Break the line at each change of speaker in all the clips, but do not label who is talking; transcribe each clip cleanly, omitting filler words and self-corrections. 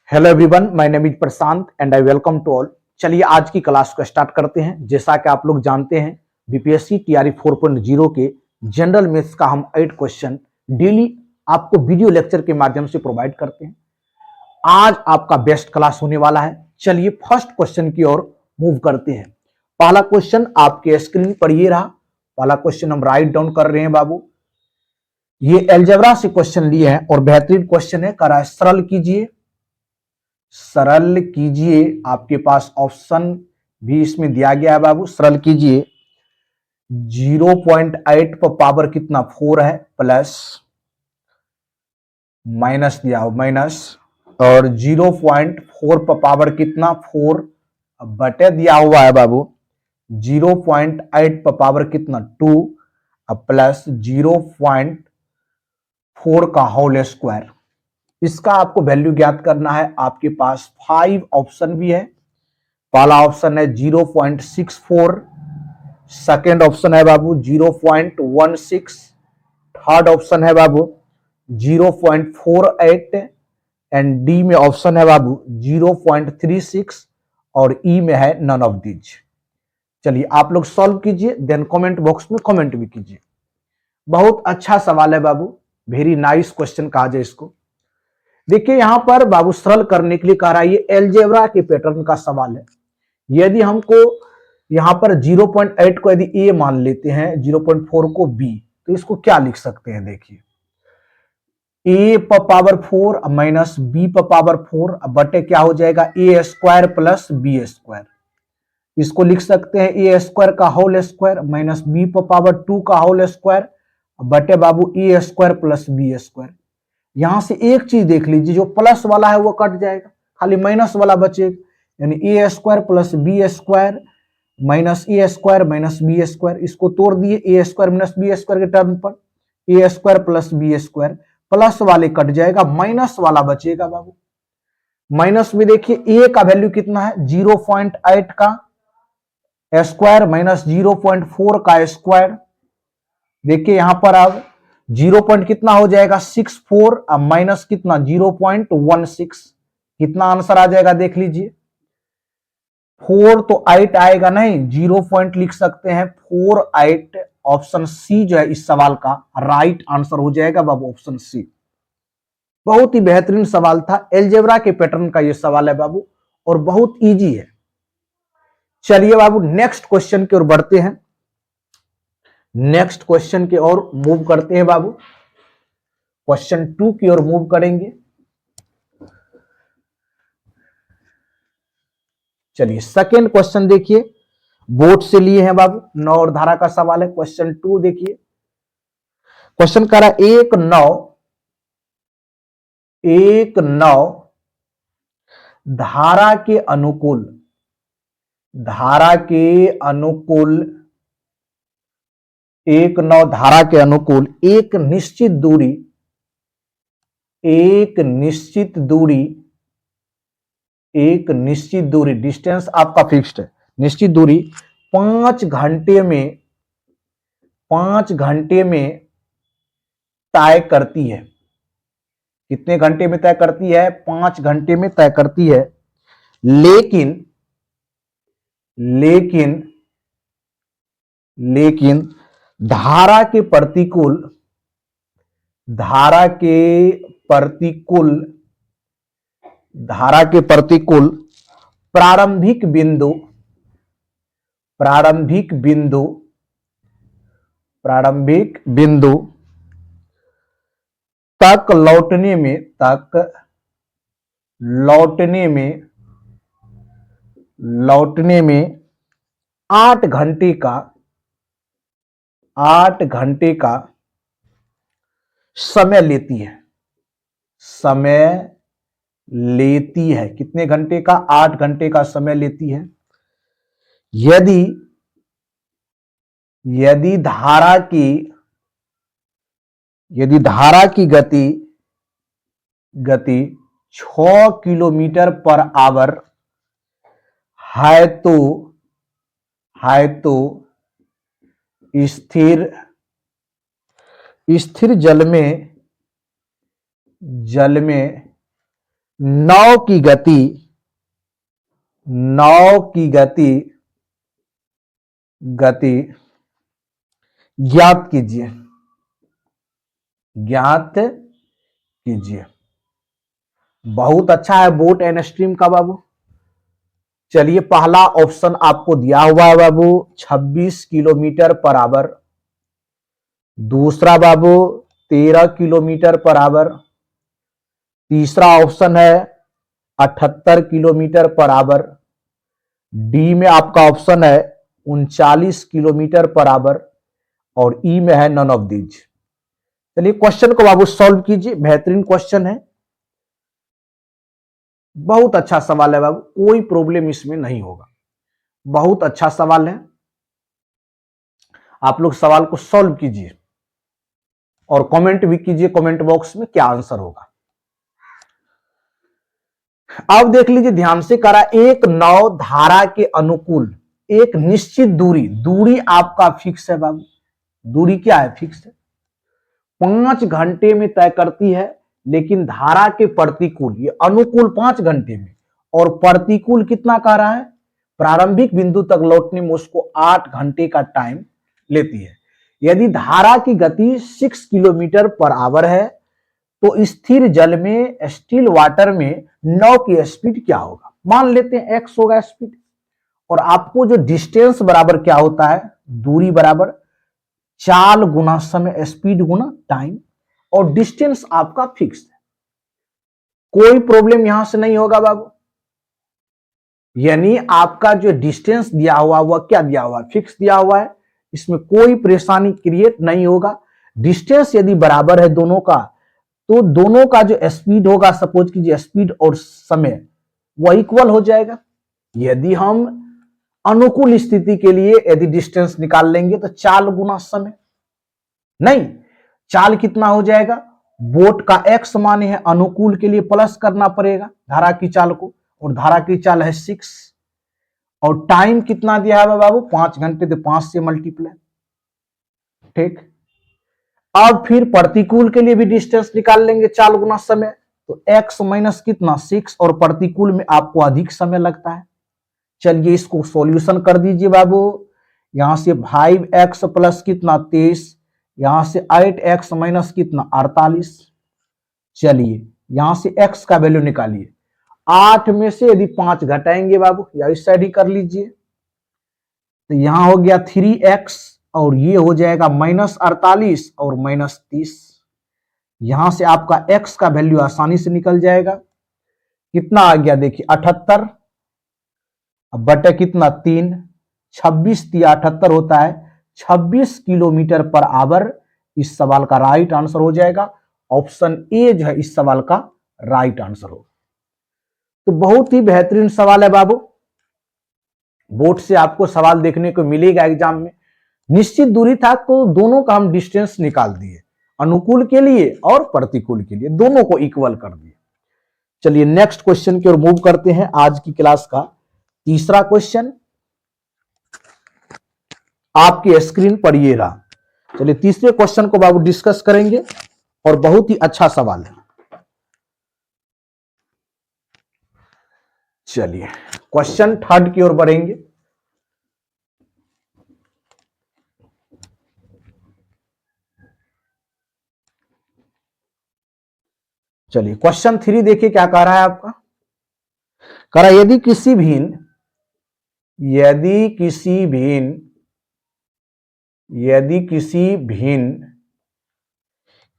Hello everyone, my name is Prashant and I welcome to all. चलिए आज की class को स्टार्ट करते हैं। जैसा कि आप लोग जानते हैं, बीपीएससी टीआरई 4.0 के जनरल मैथ्स का हम 8 क्वेश्चन डेली आपको वीडियो लेक्चर के माध्यम से प्रोवाइड करते हैं। आज आपका बेस्ट क्लास होने वाला है। चलिए फर्स्ट क्वेश्चन की ओर मूव करते हैं। पहला क्वेश्चन आपके स्क्रीन पर ये रहा। पहला क्वेश्चन हम राइट डाउन कर रहे हैं बाबू। ये एलजेब्रा से क्वेश्चन लिए हैं और बेहतरीन क्वेश्चन है। करा सरल कीजिए, सरल कीजिए। आपके पास ऑप्शन भी इसमें दिया गया है बाबू। सरल कीजिए। 0.8 पर पावर कितना 4 है, प्लस माइनस दिया हो माइनस, और 0.4 पर पावर कितना 4 बटे दिया हुआ है बाबू 0.8 पर पावर कितना 2 प्लस 0.4 का होल स्क्वायर। इसका आपको वैल्यू ज्ञात करना है। आपके पास 5 ऑप्शन भी है। पहला ऑप्शन है 0.64, सेकेंड ऑप्शन है बाबू 0.16, थर्ड ऑप्शन है बाबू 0.48 एंड डी में ऑप्शन है बाबू 0.36 और ई में है नन ऑफ दीज। चलिए आप लोग सॉल्व कीजिए, देन कमेंट बॉक्स में कमेंट भी कीजिए। बहुत अच्छा सवाल है बाबू, वेरी नाइस क्वेश्चन कहा जाए इसको। देखिए यहां पर बाबू सरल करने के लिए कह रहा है, ये एलजेब्रा के पैटर्न का सवाल है। यदि हमको यहां पर 0.8 को यदि ए मान लेते हैं, 0.4 को बी, तो इसको क्या लिख सकते हैं? देखिए ए पर पावर 4 माइनस बी पर पावर 4 बटे क्या हो जाएगा ए स्क्वायर प्लस बी स्क्वायर। इसको लिख सकते हैं ए स्क्वायर का होल स्क्वायर माइनस बी पर पावर 2 का होल स्क्वायर बटे बाबू ए स्क्वायर प्लस बी स्क्वायर। यहां से एक चीज देख लीजिए, जो प्लस वाला है वो कट जाएगा, खाली माइनस वाला बचेगा। यानी A square plus B square minus A square minus B square. इसको तोड़ दिए A square minus B square के टर्म पर, A square plus B square. Plus वाले कट जाएगा, माइनस वाला बचेगा बाबू। माइनस में देखिए ए का वैल्यू कितना है 0.8 का स्क्वायर माइनस 0.4 का स्क्वायर। देखिए यहां पर अब 0 पॉइंट कितना हो जाएगा 64 माइनस कितना 0.16। कितना आंसर आ जाएगा देख लीजिए। 4 तो 8 आएगा नहीं, 0 पॉइंट लिख सकते हैं 4 8। ऑप्शन सी जो है इस सवाल का राइट आंसर हो जाएगा बाबू, ऑप्शन सी। बहुत ही बेहतरीन सवाल था। एलजेब्रा के पैटर्न का यह सवाल है बाबू और बहुत इजी है। चलिए बाबू नेक्स्ट क्वेश्चन की ओर बढ़ते हैं। नेक्स्ट क्वेश्चन की ओर मूव करते हैं बाबू। क्वेश्चन 2 की ओर मूव करेंगे। चलिए सेकेंड क्वेश्चन देखिए, बोर्ड से लिए हैं बाबू, नौ और धारा का सवाल है। क्वेश्चन 2 देखिए। क्वेश्चन कह रहा है एक नौ धारा के अनुकूल, धारा के अनुकूल, एक नौ धारा के अनुकूल एक निश्चित दूरी, एक निश्चित दूरी, एक निश्चित दूरी, डिस्टेंस आपका फिक्स्ड है, निश्चित दूरी 5 घंटे में, 5 घंटे में तय करती है। कितने घंटे में तय करती है? 5 घंटे में तय करती है। लेकिन लेकिन लेकिन धारा के प्रतिकूल, धारा के प्रतिकूल, धारा के प्रतिकूल प्रारंभिक बिंदु, प्रारंभिक बिंदु, प्रारंभिक बिंदु तक लौटने में, तक लौटने में, लौटने में 8 घंटे का, 8 घंटे का समय लेती है, समय लेती है। कितने घंटे का? 8 घंटे का समय लेती है। यदि यदि धारा की, यदि धारा की गति, गति 6 किलोमीटर पर आवर है तो, है तो स्थिर, स्थिर जल में, जल में नाव की गति, नाव की गति, गति ज्ञात कीजिए, ज्ञात कीजिए। बहुत अच्छा है बोट एंड स्ट्रीम का बाबू। चलिए पहला ऑप्शन आपको दिया हुआ है बाबू 26 किलोमीटर पर आवर, दूसरा बाबू 13 किलोमीटर पर आवर, तीसरा ऑप्शन है 78 किलोमीटर पर आवर, डी में आपका ऑप्शन है 39 किलोमीटर पर आवर और ई में है नन ऑफ दीज। चलिए क्वेश्चन को बाबू सॉल्व कीजिए, बेहतरीन क्वेश्चन है, बहुत अच्छा सवाल है बाबू, कोई प्रॉब्लम इसमें नहीं होगा, बहुत अच्छा सवाल है। आप लोग सवाल को सॉल्व कीजिए और कमेंट भी कीजिए कमेंट बॉक्स में क्या आंसर होगा। अब देख लीजिए ध्यान से, करा एक नाव धारा के अनुकूल एक निश्चित दूरी, दूरी आपका फिक्स है बाबू, दूरी क्या है, फिक्स है, 5 घंटे में तय करती है, लेकिन धारा के प्रतिकूल, ये अनुकूल 5 घंटे में और प्रतिकूल कितना कह रहा है, प्रारंभिक बिंदु तक लौटने में उसको 8 घंटे का टाइम लेती है। यदि धारा की गति 6 किलोमीटर पर आवर है तो स्थिर जल में, स्टिल वाटर में नाव की स्पीड क्या होगा, मान लेते हैं एक्स होगा स्पीड, और आपको जो डिस्टेंस बराबर क्या होता है, दूरी बराबर चाल गुना समय, स्पीड गुना टाइम, और डिस्टेंस आपका फिक्स है, कोई प्रॉब्लम यहां से नहीं होगा बाबू। यानी आपका जो डिस्टेंस दिया हुआ वह क्या दिया हुआ है, फिक्स दिया हुआ है, इसमें कोई परेशानी क्रिएट नहीं होगा। डिस्टेंस यदि बराबर है दोनों का तो दोनों का जो स्पीड होगा, सपोज कीजिए स्पीड और समय वह इक्वल हो जाएगा। यदि हम अनुकूल स्थिति के लिए यदि डिस्टेंस निकाल लेंगे तो चाल गुना समय, नहीं, चाल कितना हो जाएगा, बोट का एक्स माने है, अनुकूल के लिए प्लस करना पड़ेगा धारा की चाल को, और धारा की चाल है 6, और टाइम कितना दिया है बाबू, 5 घंटे, तो 5 से मल्टीप्लाई, ठीक। अब फिर प्रतिकूल के लिए भी डिस्टेंस निकाल लेंगे चाल गुना समय, तो x माइनस कितना 6, और प्रतिकूल में आपको अधिक समय लगता है। चलिए इसको सॉल्यूशन कर दीजिए बाबू, यहां से 5x प्लस कितना 23, यहां से 8x माइनस कितना 48। चलिए यहां से x का वैल्यू निकालिए, 8 में से यदि 5 घटाएंगे बाबू, या इस साइड ही कर लीजिए, तो यहां हो गया 3x और ये हो जाएगा -48 और -30। यहां से आपका x का वैल्यू आसानी से निकल जाएगा, कितना आ गया देखिए 78, अब बटे कितना 3, 26 या 78 होता है, 26 किलोमीटर पर आवर इस सवाल का राइट आंसर हो जाएगा। ऑप्शन ए जो है इस सवाल का राइट आंसर होगा। तो बहुत ही बेहतरीन सवाल है बाबू, बोर्ड से आपको सवाल देखने को मिलेगा एग्जाम में। निश्चित दूरी था तो दोनों का हम डिस्टेंस निकाल दिए, अनुकूल के लिए और प्रतिकूल के लिए, दोनों को इक्वल कर दिए। चलिए नेक्स्ट क्वेश्चन की ओर मूव करते हैं, आज की क्लास का तीसरा क्वेश्चन आपकी स्क्रीन पर ये रहा। चलिए तीसरे क्वेश्चन को बाबू डिस्कस करेंगे और बहुत ही अच्छा सवाल है। चलिए क्वेश्चन थर्ड की ओर बढ़ेंगे। चलिए क्वेश्चन 3 देखिए क्या कह रहा है आपका, कह रहा है यदि किसी भिन्न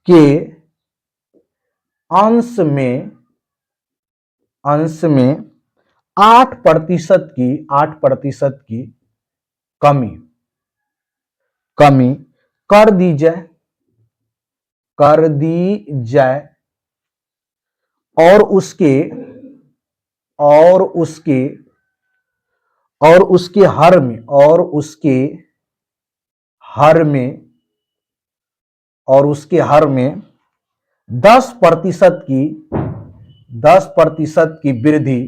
के अंश में 8% की कमी कर दी जाए और उसके हर में 10% की वृद्धि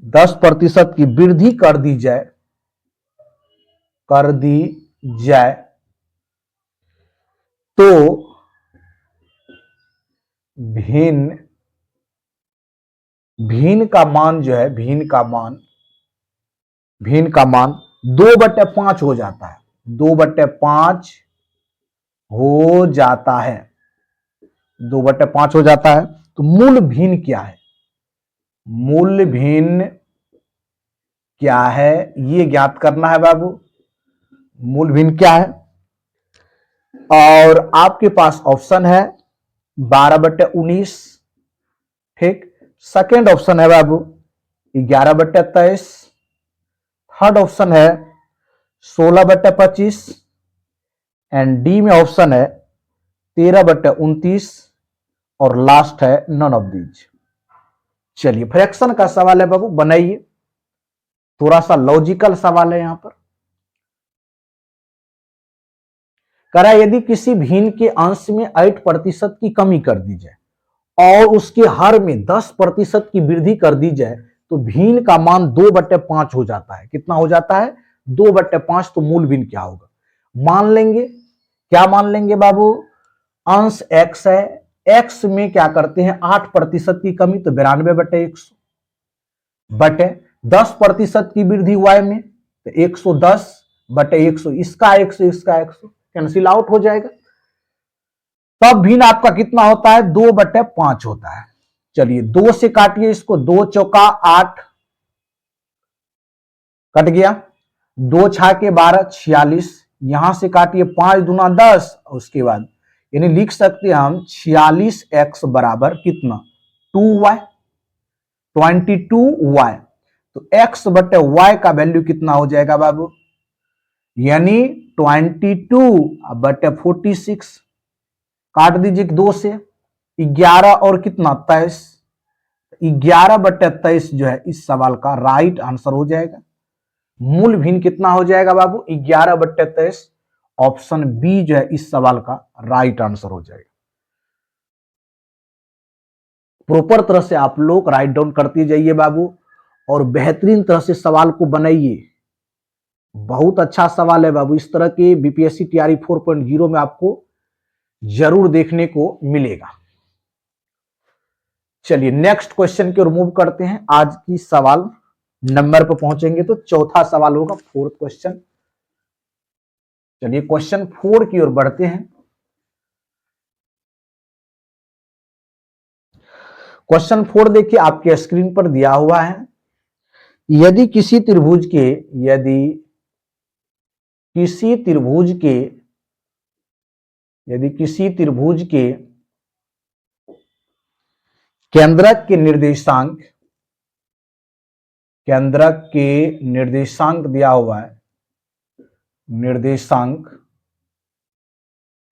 10% की वृद्धि कर दी जाए तो भिन्न भिन्न का मान जो है, भिन्न का मान 2/5 हो जाता है, 2/5 हो जाता है, 2/5 हो जाता है। तो मूल भिन्न क्या है, मूल भिन्न क्या है, ये ज्ञात करना है बाबू, मूल भिन्न क्या है। और आपके पास ऑप्शन है 12/19, ठीक। सेकेंड ऑप्शन है बाबू 11/23, थर्ड ऑप्शन है 16/25 एंड डी में ऑप्शन है 13/29 और लास्ट है नन ऑफ दीज। चलिए फ्रैक्शन का सवाल है बाबू, बनाइए, थोड़ा सा लॉजिकल सवाल है यहां पर। कह रहा है यदि किसी भिन्न के अंश में 8% की कमी कर दी जाए और उसके हर में 10% की वृद्धि कर दी जाए तो भिन्न का मान 2/5 हो जाता है। कितना हो जाता है, 2/5। तो मूल भिन्न क्या होगा, मान लेंगे, क्या मान लेंगे बाबू, अंश x है, x में क्या करते हैं 8% की कमी, तो 92/100 बटे 10% की वृद्धि y में, तो 110/100, इसका 100 इसका 100 कैंसिल आउट हो जाएगा। तब भिन्न आपका कितना होता है, 2/5 होता है। चलिए 2 से काटिए इसको, 2 चौका 8 कट गया, 2 छाके 12 46, यहां से काटिए 5 दूना 10, उसके बाद यानी लिख सकते हैं हम 46x बराबर कितना 2y, 22y। तो x बटे y का वैल्यू कितना हो जाएगा बाबू, यानी 22/46, काट दीजिए 2 से, 11 और कितना 23, 11/23 जो है इस सवाल का राइट आंसर हो जाएगा। मूल भिन्न कितना हो जाएगा बाबू, 11/23, ऑप्शन बी जो है इस सवाल का राइट आंसर हो जाएगा। प्रॉपर तरह से आप लोग राइट डाउन करते जाइए बाबू और बेहतरीन तरह से सवाल को बनाइए। बहुत अच्छा सवाल है बाबू, इस तरह के बीपीएससी टीआरई 4.0 में आपको जरूर देखने को मिलेगा। चलिए नेक्स्ट क्वेश्चन की ओर मूव करते हैं। आज की सवाल नंबर पर पहुंचेंगे तो चौथा सवाल होगा, फोर्थ क्वेश्चन। चलिए क्वेश्चन 4 की ओर बढ़ते हैं। क्वेश्चन 4 देखिए आपके स्क्रीन पर दिया हुआ है। यदि किसी त्रिभुज के केंद्रक के निर्देशांक दिया हुआ है,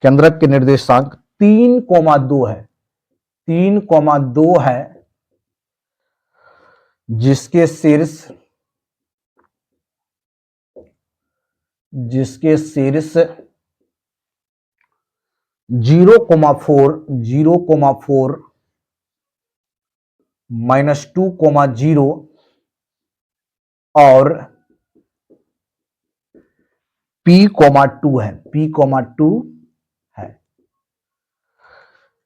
केंद्रक के निर्देशांक 3,2 है, 3,2 है, जिसके शीर्ष 0,4 -2,0 और P,2 है, P,2 है।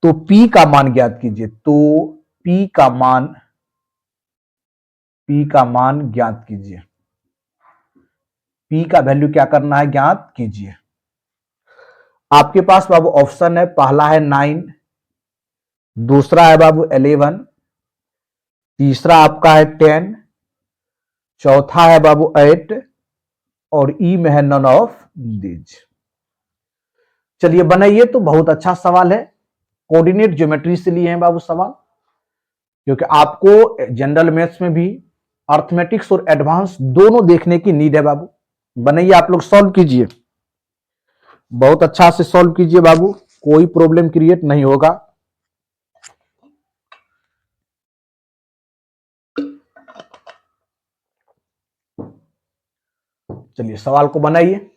तो P का मान ज्ञात कीजिए, तो P का मान ज्ञात कीजिए, P का वैल्यू क्या करना है, ज्ञात कीजिए। आपके पास बाबू ऑप्शन है, पहला है 9, दूसरा है बाबू 11, तीसरा आपका है 10, चौथा है बाबू 8 और ई में है नन ऑफ दीज। चलिए बनाइए, तो बहुत अच्छा सवाल है, कोऑर्डिनेट ज्योमेट्री से लिए हैं बाबू सवाल, क्योंकि आपको जनरल मैथ्स में भी अर्थमेटिक्स और एडवांस दोनों देखने की नीड है बाबू। बनाइए, आप लोग सॉल्व कीजिए, बहुत अच्छा से सॉल्व कीजिए बाबू, कोई प्रॉब्लम क्रिएट नहीं होगा। चलिए सवाल को बनाइए।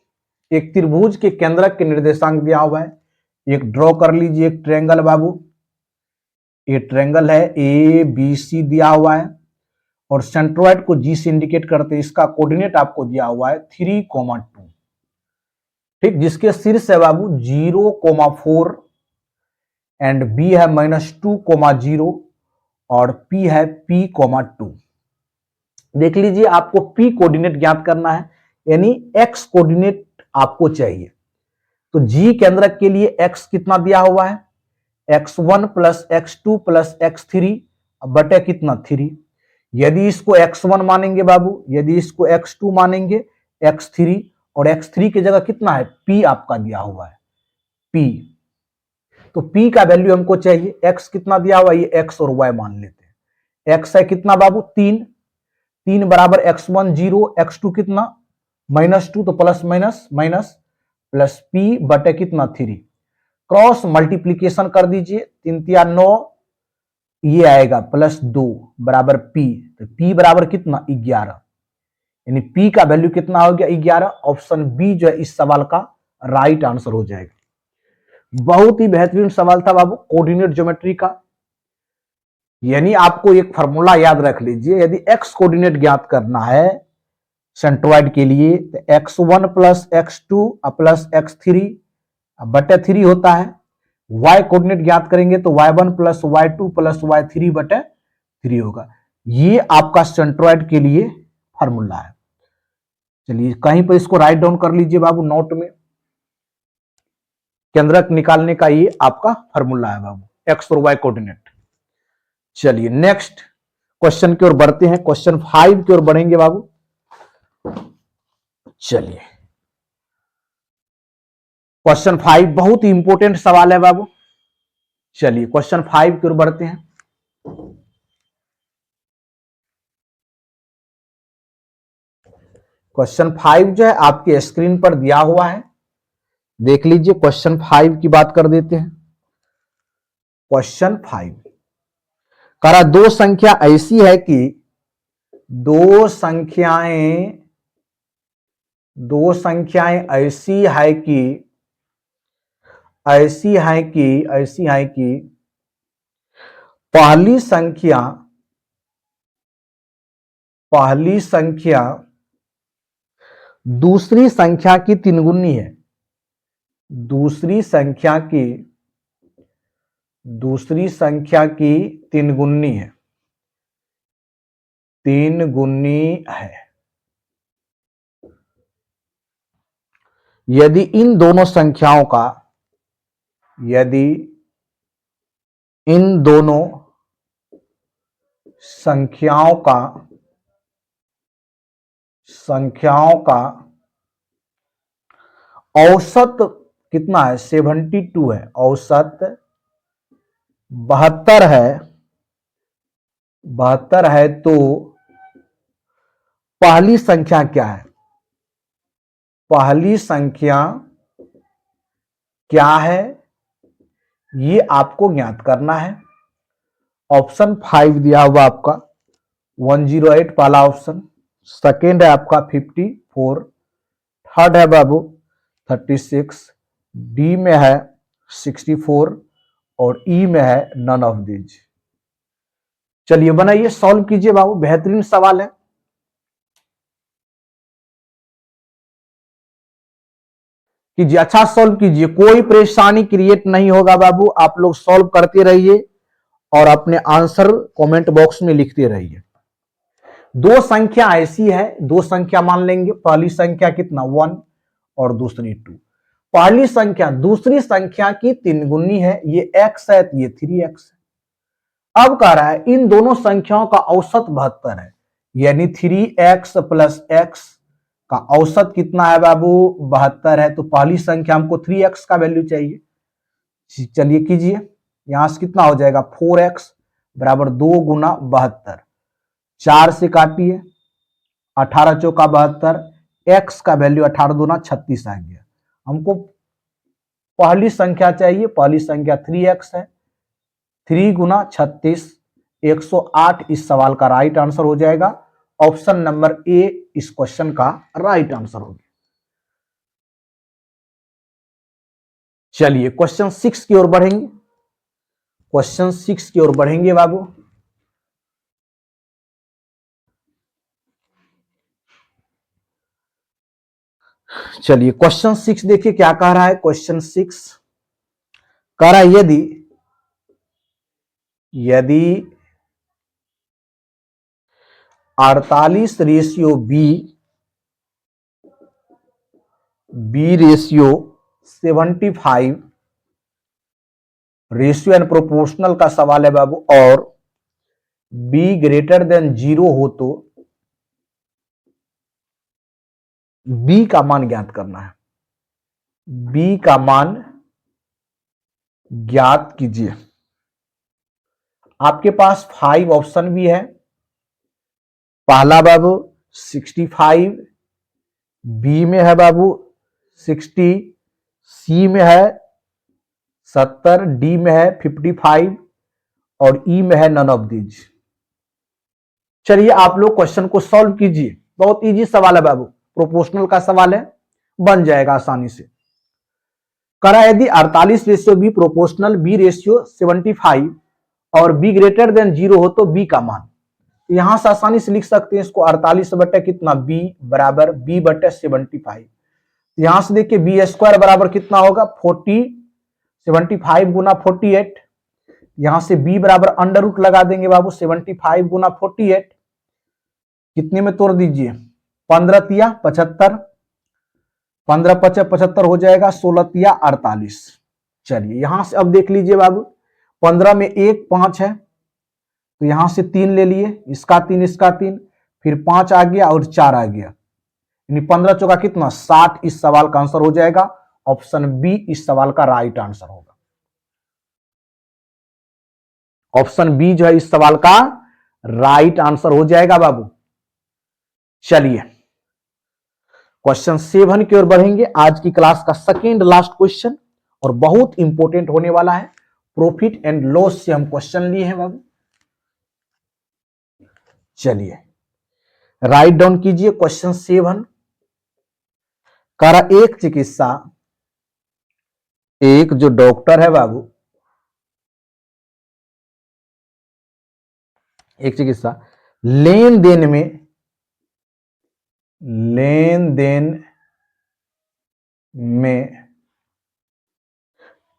एक त्रिभुज के केंद्रक के निर्देशांक दिया हुआ है, एक ड्रॉ कर लीजिए, एक ट्रायंगल बाबू, ये ट्रायंगल है ए बी सी दिया हुआ है और सेंट्रोइड को जी से इंडिकेट करते हैं। इसका कोऑर्डिनेट आपको दिया हुआ है 3,2, ठीक, जिसके शीर्ष है बाबू 0,4 एंड बी है -2,0 और P है P,2। देख लीजिए, आपको P कोऑर्डिनेट ज्ञात करना है, यानी X कोऑर्डिनेट आपको चाहिए। तो G केंद्रक के लिए X कितना दिया हुआ है, x1 plus x2 plus x3 बटे कितना 3। यदि इसको x1 मानेंगे बाबू, यदि इसको x2 मानेंगे x3, और x3 की जगह कितना है P आपका दिया हुआ है P। तो P का वैल्यू हमको चाहिए, x कितना दिया हुआ है, ये x और y मान लेते हैं। x है कितना बाबू 3, 3 बराबर x1 0, x2 कितना -2, तो plus minus minus plus P बटे कितना 3। क्रॉस मल्टीप्लीकेशन कर दीजिए, 3 तिया 9, ये आएगा +2 बराबर P। तो P बराबर कितना 11, यानी P का वैल्यू कितना हो गया 11। ऑप्शन बी जो है इस सवाल का राइट आंसर हो जाएगा। बहुत ही बेहतरीन सवाल था बाबू कोऑर्डिनेट ज्योमेट्री का। यानी आपको एक फार्मूला याद रख लीजिए, यदि x कोऑर्डिनेट ज्ञात करना है सेंट्रॉइड के लिए तो x1 plus x2 plus x3 बटे 3 होता है। y कोऑर्डिनेट ज्ञात करेंगे तो y1 plus y2 plus y3 बटे 3 होगा। ये आपका सेंट्रॉइड के लिए फार्मूला है। चलिए कहीं पर इसको राइट डाउन कर लीजिए बाबू नोट में, केंद्रक निकालने का ये आपका फार्मूला है बाबू, x और y कोऑर्डिनेट। चलिए नेक्स्ट क्वेश्चन की ओर बढ़ते हैं, क्वेश्चन 5 की ओर बढ़ेंगे बाबू। चलिए क्वेश्चन 5 बहुत ही इंपॉर्टेंट सवाल है बाबू। चलिए क्वेश्चन 5 की ओर बढ़ते हैं। क्वेश्चन 5 जो है आपके स्क्रीन पर दिया हुआ है, देख लीजिए। क्वेश्चन 5 की बात कर देते हैं। क्वेश्चन 5 करा, दो संख्या ऐसी है कि दो संख्याएं ऐसी है कि पहली संख्या दूसरी संख्या की 3 गुनी है। दूसरी संख्या की 3 गुनी है, 3 गुनी है। यदि इन दोनों संख्याओं का औसत कितना है 72 है, औसत 72 है, तो पहली संख्या क्या है, पहली संख्या क्या है ये आपको ज्ञात करना है। ऑप्शन 5 दिया हुआ आपका 108 पहला ऑप्शन, सेकेंड है आपका 54, थर्ड है बाबू 36, डी में है 64 और ई में है नन ऑफ दीज। चलिए बनाइए, सॉल्व कीजिए बाबू, बेहतरीन सवाल है। कीजिए, अच्छा सॉल्व कीजिए, कोई परेशानी क्रिएट नहीं होगा बाबू। आप लोग सॉल्व करते रहिए और अपने आंसर कमेंट बॉक्स में लिखते रहिए। दो संख्या ऐसी है, दो संख्या मान लेंगे, पहली संख्या कितना 1 और दूसरी 2। पहली संख्या दूसरी संख्या की 3 गुनी है, ये x है तो ये 3x है। अब कह रहा है इन दोनों संख्याओं का औसत 72 है, यानी 3x प्लस x का औसत कितना है बाबू 72 है। तो पहली संख्या हमको 3x का वैल्यू चाहिए। चलिए कीजिए, यहां से कितना हो जाएगा 4x बराबर 2 गुना 72, 4 से काटिए, 18 चौका 72, x का वैल्यू 18 दूना 36 आ गया। हमको पहली संख्या चाहिए, पहली संख्या 3x है, 3 गुना 36 108 इस सवाल का राइट आंसर हो जाएगा। ऑप्शन नंबर ए इस क्वेश्चन का राइट आंसर होगा। चलिए क्वेश्चन 6 की ओर बढ़ेंगे, क्वेश्चन 6 की ओर बढ़ेंगे बाबू। चलिए क्वेश्चन 6 देखिए क्या कह रहा है। क्वेश्चन 6 कह रहा है यदि 48 ratio B ratio 75 ratio and proportional का सवाल है बाबू, और बी ग्रेटर देन 0 हो तो बी का मान ज्ञात करना है। बी का मान ज्ञात कीजिए। आपके पास 5 ऑप्शन भी है। पहला बाबू 65, बी में है बाबू 60, सी में है 70, डी में है 55 और ई में है नन ऑफ दीज। चलिए आप लोग क्वेश्चन को सॉल्व कीजिए। बहुत इजी सवाल है बाबू, प्रोपोर्शनल का सवाल है, बन जाएगा आसानी से। करा यदि 48 ratio B proportional B ratio 75 और बी ग्रेटर देन 0 हो तो बी का मान। यहां से आसानी से लिख सकते हैं इसको 48 बटे कितना बी बराबर बी बटे 75। यहां से देखिए बी स्क्वायर बराबर कितना होगा 40, 75 गुना 48। यहां से बी बराबर अंडर रूट लगा देंगे बाबू 75 गुना 48, कितने में तोड़ दीजिए 15 तिया 75, 15 पचे 75 हो जाएगा, 16 तिया 48। चलिए यहां से अब देख लीजिए बाबू 15 में 1 5 है तो यहां से 3 ले लिए, इसका 3 इसका 3, फिर 5 आ गया और 4 आ गया, यानी 15 चौका कितना 60। इस सवाल का आंसर हो जाएगा ऑप्शन बी, इस सवाल का राइट आंसर होगा। ऑप्शन बी जो है इस सवाल का राइट आंसर हो जाएगा बाबू। चलिए क्वेश्चन 7 की ओर बढ़ेंगे। आज की क्लास का सेकेंड लास्ट क्वेश्चन और बहुत इंपॉर्टेंट होने वाला है। प्रॉफिट एंड लॉस से हम क्वेश्चन लिए हैं बाबू। चलिए राइट डाउन कीजिए क्वेश्चन 7। करा एक चिकित्सा, एक जो डॉक्टर है बाबू, एक चिकित्सा लेन देन में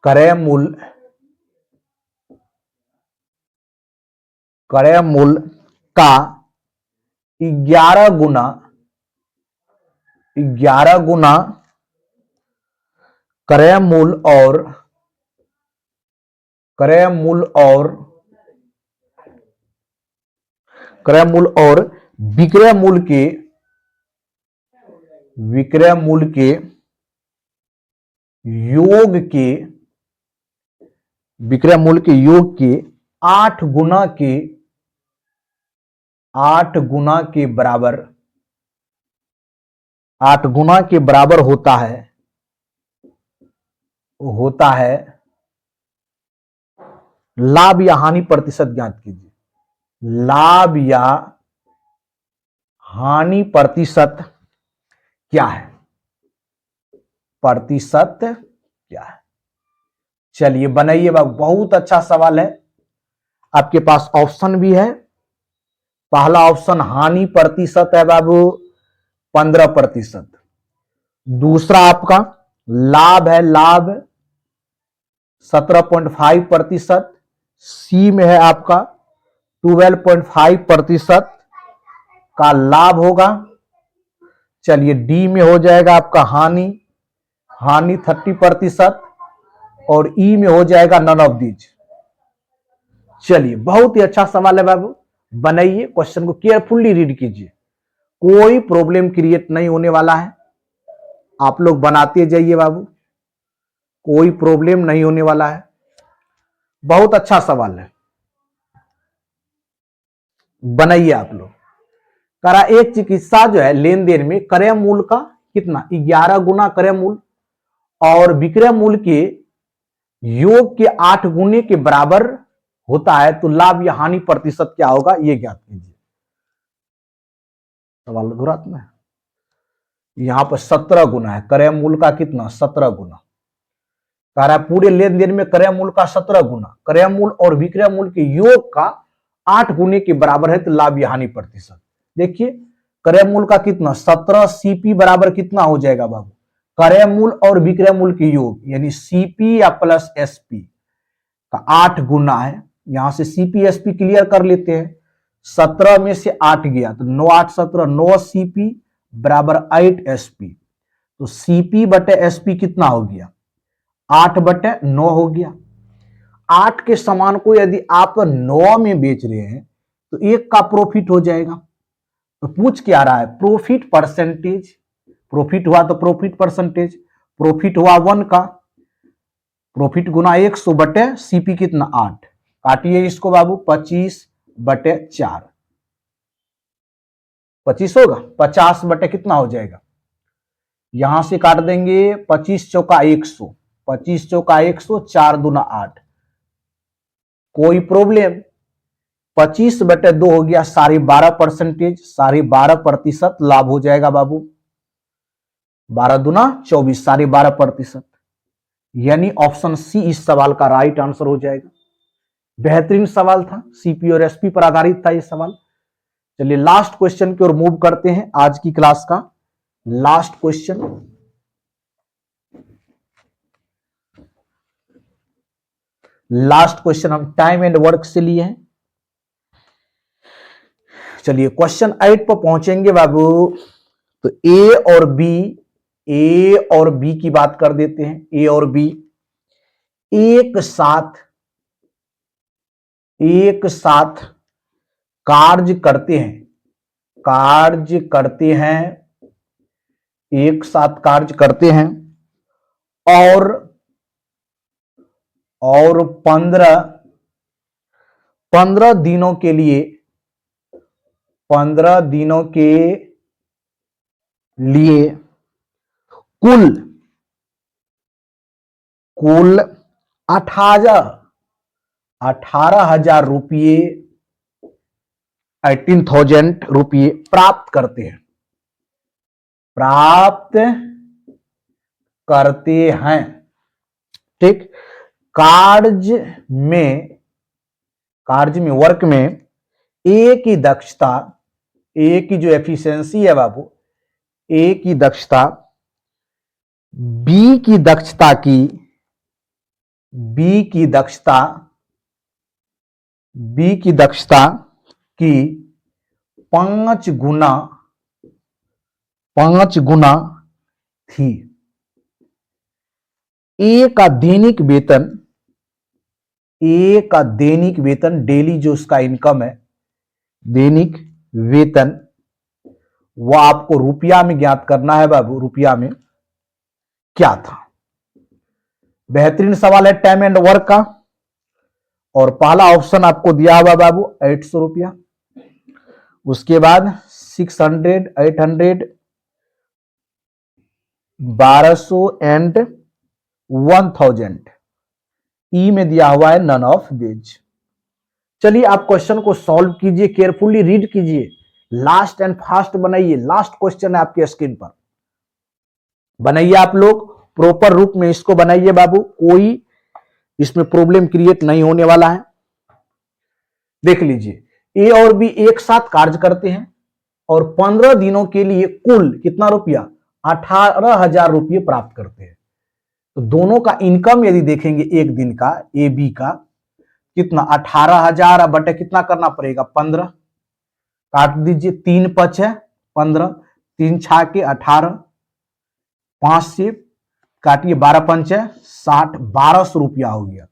क्रय मूल्य का 11 गुना क्रय मूल्य और विक्रय मूल्य के योग के 8 गुना के बराबर होता है। लाभ या हानि प्रतिशत ज्ञात कीजिए। लाभ या हानि प्रतिशत क्या है? प्रतिशत क्या है? चलिए बनाइए बाबू, बहुत अच्छा सवाल है। आपके पास ऑप्शन भी है। पहला ऑप्शन हानि प्रतिशत है बाबू 15%। दूसरा आपका लाभ है, लाभ 17.5%। सी में है आपका 12.5% का लाभ होगा। चलिए डी में हो जाएगा आपका हानि 30% और ई में हो जाएगा नन ऑफ दीज। चलिए बहुत ही अच्छा सवाल है बाबू, बनाइए, क्वेश्चन को केयरफुली रीड कीजिए, कोई प्रॉब्लम क्रिएट नहीं होने वाला है। आप लोग बनाते जाइए बाबू, कोई प्रॉब्लम नहीं होने वाला है। बहुत अच्छा सवाल है, बनाइए आप लोग। करा एक चिकित्सा जो है लेन देन में क्रय मूल्य का कितना 11 गुना क्रय मूल्य और विक्रय मूल्य के योग के 8 गुने के बराबर होता है तो लाभ या हानि प्रतिशत क्या होगा ये ज्ञात कीजिए। सवाल अधूरात्मा है। यहां पर 17 गुना है, क्रय मूल्य का कितना 17 गुना। कह रहा है पूरे लेन देन में क्रय मूल्य का 17 गुना, क्रय मूल्य और विक्रय मूल्य के योग का 8 गुने के बराबर है तो लाभ या हानि प्रतिशत। देखिए क्रय मूल्य का कितना 17, सीपी बराबर कितना हो जाएगा बाबू, क्रय मूल्य और विक्रय मूल्य के योग यानी सीपी या प्लस एसपी का 8 गुना है। यहां से सीपी एसपी क्लियर कर लेते हैं। 17 में से 8 गया तो 9 8 17, 9 सीपी बराबर 8 एसपी। तो सीपी बटे एसपी कितना हो गया? 8 बटे 9 हो गया। 8 के सामान को यदि आप 9 में बेच रहे हैं तो 1 का प्रॉफिट हो जाएगा। तो पूछ क्या रहा है? Profit percentage. प्रॉफिट हुआ तो प्रॉफिट परसेंटेज, प्रॉफिट हुआ 1 का, प्रॉफिट गुना 100 बटे सीपी कितना 8। काटिए इसको बाबू, 25 बटे 4, 25 होगा, 50 बटे कितना हो जाएगा? यहां से काट देंगे 25 चौका 100, 25 चौका 100, 4 दूना 8। कोई प्रॉब्लम? 25 बटे 2 हो गया 12.5%, 12.5% लाभ हो जाएगा बाबू। 12 दूना 24, 12.5%। यानी ऑप्शन सी इस सवाल का राइट आंसर हो जाएगा। बेहतरीन सवाल था, सीपी और एसपी पर आधारित था ये सवाल। चलिए लास्ट क्वेश्चन की ओर मूव करते हैं। आज की क्लास का लास्ट क्वेश्चन, हम टाइम एंड वर्क से लिए हैं। चलिए क्वेश्चन 8 पर पहुंचेंगे बाबू। तो ए और बी की बात कर देते हैं। ए और बी एक साथ कार्य करते हैं, एक साथ कार्य करते हैं और 15 दिनों के लिए कुल 18,000 रुपये, 18,000 रुपये प्राप्त करते हैं। ठीक। कार्य में वर्क में ए की दक्षता, ए की जो एफिशिएंसी है बाबू, ए की दक्षता बी की दक्षता की 5 गुना थी। ए का दैनिक वेतन, डेली जो उसका इनकम है, दैनिक वेतन, वह आपको रुपया में ज्ञात करना है बाबू। रुपया में क्या था? बेहतरीन सवाल है टाइम एंड वर्क का। और पहला ऑप्शन आपको दिया हुआ बाबू 800 रुपया, उसके बाद 600, 800, 1200 एंड 1000। ई में दिया हुआ है नन ऑफ दिस। चलिए आप क्वेश्चन को सॉल्व कीजिए, केयरफुली रीड कीजिए, लास्ट एंड फास्ट बनाइए। लास्ट क्वेश्चन है आपके स्क्रीन पर, बनाइए आप लोग प्रॉपर रूप में इसको बनाइए बाबू, कोई इसमें प्रॉब्लम क्रिएट नहीं होने वाला है। देख लीजिए, ए और बी एक साथ कार्य करते हैं और 15 दिनों के लिए कुल कितना रुपया? 18,000 रुपये प्राप्त करते हैं। तो दोनों का इनकम यदि देखेंगे एक दिन का, ए बी का कितना? 18,000 बटे कितना करना पड़ेगा? 15। काट दीजिए, 3 5 है 15, 3 6 के 18, 5 से काटिए, 12 5 है 60, 1200 रुपया हो गया।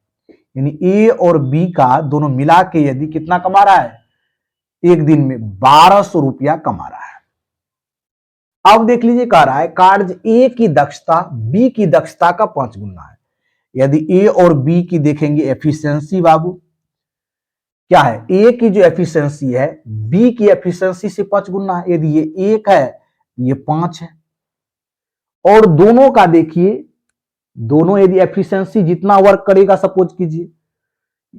यानी ए और बी का दोनों मिला के यदि कितना कमा रहा है एक दिन में? 1200 रुपया कमा रहा है। अब देख लीजिए, कह रहा है कार्य ए की दक्षता बी की दक्षता का 5 गुना है। यदि ए और बी की देखेंगे एफिशिएंसी बाबू, क्या है? ए की जो एफिशिएंसी है बी की एफिशिएंसी से 5 गुना है। यदि ये 1 है, ये 5 है। और दोनों का देखिए, दोनों यदि एफिशिएंसी जितना वर्क करेगा, सपोज कीजिए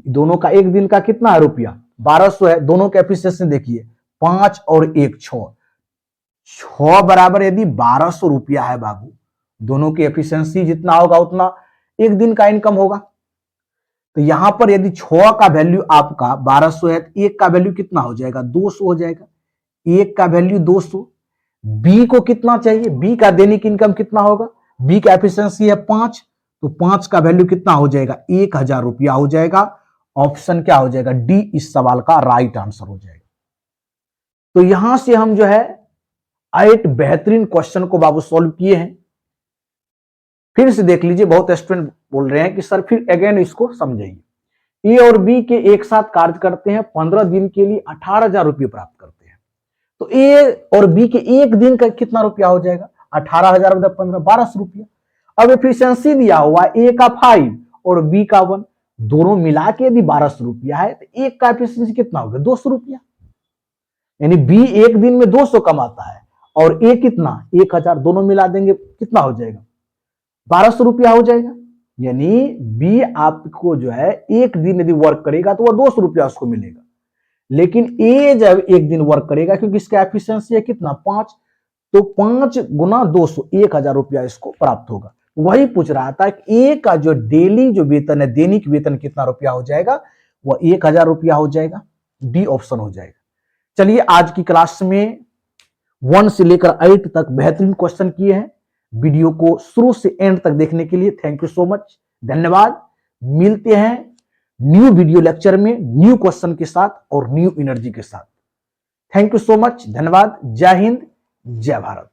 दोनों का एक दिन का कितना है रुपया? 1200 है। दोनों का एफिशिएंसी देखिए, 5 और 1 6 बराबर यदि 1200 रुपया है बाबू, दोनों की एफिशिएंसी जितना होगा उतना एक दिन का इनकम होगा। तो यहां पर यदि 6 का वैल्यू आपका 1200 है तो 1 का वैल्यू कितना हो जाएगा? 200 हो जाएगा। 1 का वैल्यू 200। बी को कितना चाहिए? बी का दैनिक इनकम कितना होगा? बी का एफिशिएंसी है 5, तो 5 का वैल्यू कितना हो जाएगा? 1000 रुपया हो जाएगा। ऑप्शन क्या हो जाएगा? डी इस सवाल का राइट आंसर हो जाएगा। तो यहां से हम जो है 8 बेहतरीन क्वेश्चन को बाबू सॉल्व किए हैं। फिर से देख लीजिए, बहुत स्टूडेंट बोल रहे हैं कि सर फिर अगेन इसको समझाइए। ए और बी के एक साथ कार्य करते हैं, 15 दिन के लिए 18,000 रुपये प्राप्त करते हैं। तो ए और बी के एक दिन का कितना रुपया हो जाएगा? 18,000 + 15 1200 रुपया। अब एफिशिएंसी दिया हुआ ए का 5 और बी का 1, दोनों मिला के यदि 1200 रुपया है तो एक का एफिशिएंसी कितना होगा? 200 रुपया। यानी बी एक दिन में 200 कमाता है और ए कितना? 1000। दोनों मिला देंगे कितना हो जाएगा? 1200 रुपया हो जाएगा। यानी बी आपको जो है एक दिन यदि वर्क करेगा तो वह 200 रुपया उसको मिलेगा, लेकिन ए जब एक दिन वर्क करेगा, क्योंकि इसका एफिशिएंसी है कितना? 5, तो 5 गुना 200 1000 रुपया इसको प्राप्त होगा। वही पूछ रहा था कि ए का जो डेली जो वेतन है, दैनिक वेतन कितना रुपया हो जाएगा? वह 1000 रुपया हो जाएगा। डी ऑप्शन हो जाएगा। चलिए, आज की क्लास में 1 से लेकर 8 तक बेहतरीन क्वेश्चन किए हैं। वीडियो को शुरू से एंड तक देखने के लिए थैंक यू सो मच, धन्यवाद। मिलते हैं न्यू वीडियो लेक्चर में, न्यू क्वेश्चन के साथ और न्यू एनर्जी के साथ। थैंक यू सो मच, धन्यवाद। जय हिंद, जय भारत।